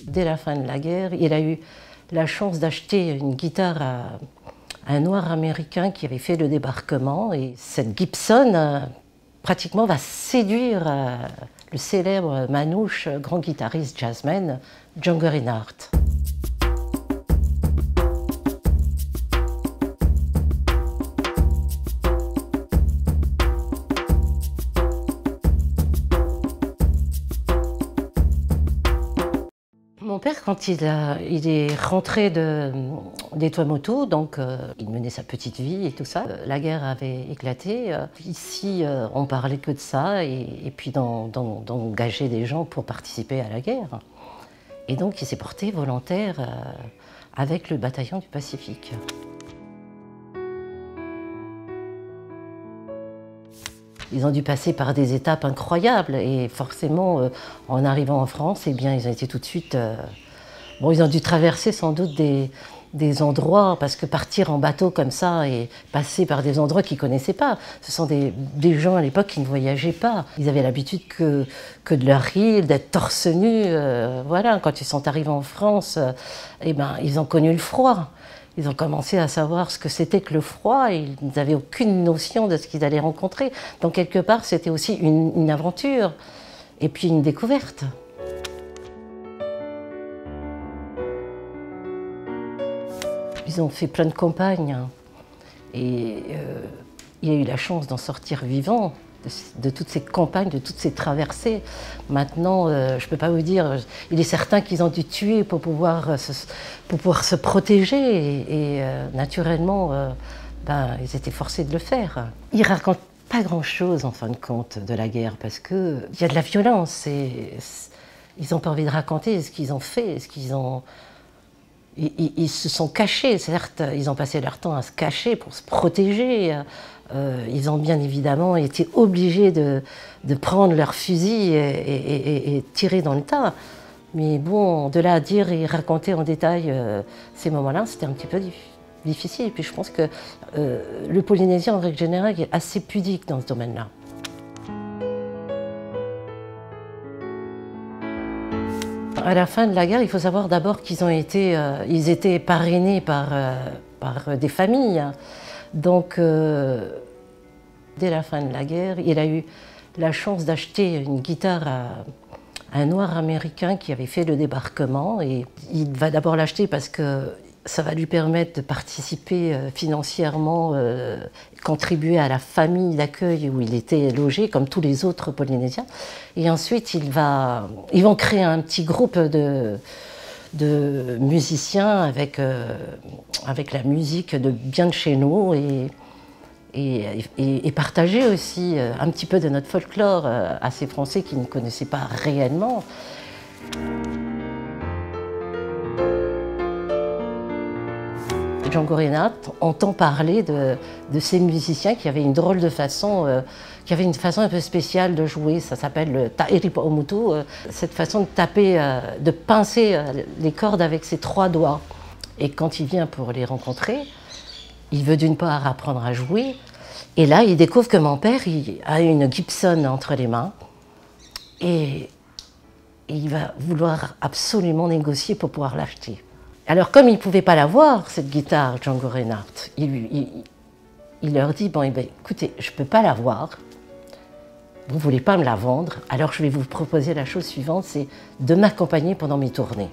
Dès la fin de la guerre, il a eu la chance d'acheter une guitare à un noir américain qui avait fait le débarquement. Et cette Gibson, pratiquement, va séduire le célèbre manouche, grand guitariste jazzman, Django Reinhardt. Mon père, quand il est rentré des Tuamotu, donc il menait sa petite vie et tout ça, la guerre avait éclaté. Ici, on parlait que de ça et puis d'engager des gens pour participer à la guerre. Et donc il s'est porté volontaire avec le bataillon du Pacifique. Ils ont dû passer par des étapes incroyables et forcément, en arrivant en France, eh bien, ils ont été tout de suite... Bon, ils ont dû traverser sans doute des endroits, parce que partir en bateau comme ça et passer par des endroits qu'ils ne connaissaient pas, ce sont des gens à l'époque qui ne voyageaient pas. Ils avaient l'habitude que de leur île, d'être torse nu. Voilà, quand ils sont arrivés en France, eh ben, ils ont connu le froid. Ils ont commencé à savoir ce que c'était que le froid et ils n'avaient aucune notion de ce qu'ils allaient rencontrer. Donc quelque part, c'était aussi une aventure et puis une découverte. Ils ont fait plein de campagnes et il a eu la chance d'en sortir vivant, de toutes ces campagnes, de toutes ces traversées. Maintenant, je ne peux pas vous dire, il est certain qu'ils ont dû tuer pour pouvoir se protéger et naturellement, ils étaient forcés de le faire. Ils ne racontent pas grand-chose en fin de compte de la guerre parce qu'il y a de la violence et ils n'ont pas envie de raconter ce qu'ils ont fait, ce qu'ils ont... Ils se sont cachés, certes, ils ont passé leur temps à se cacher pour se protéger. Ils ont bien évidemment été obligés de prendre leur fusil et tirer dans le tas. Mais bon, de là à dire et raconter en détail ces moments-là, c'était un petit peu difficile. Et puis je pense que le Polynésien, en règle générale, est assez pudique dans ce domaine-là. À la fin de la guerre, il faut savoir d'abord qu'ils ils étaient parrainés par des familles. Donc, dès la fin de la guerre, il a eu la chance d'acheter une guitare à un noir américain qui avait fait le débarquement. Et il va d'abord l'acheter parce que ça va lui permettre de participer financièrement, contribuer à la famille d'accueil où il était logé, comme tous les autres Polynésiens. Et ensuite, ils vont créer un petit groupe de musiciens avec la musique bien de chez nous et partager aussi un petit peu de notre folklore à ces Français qui ne connaissaient pas réellement. Django Reinhardt entend parler de ces musiciens qui avaient une drôle de façon, qui avaient une façon un peu spéciale de jouer, ça s'appelle le ta'iripa omutu, cette façon de taper, de pincer les cordes avec ses 3 doigts. Et quand il vient pour les rencontrer, il veut d'une part apprendre à jouer, et là il découvre que mon père a une Gibson entre les mains, et il va vouloir absolument négocier pour pouvoir l'acheter. Alors, comme il ne pouvait pas l'avoir, cette guitare, Django Reinhardt, il leur dit, bon, eh bien, écoutez, je ne peux pas l'avoir, vous ne voulez pas me la vendre, alors je vais vous proposer la chose suivante, c'est de m'accompagner pendant mes tournées.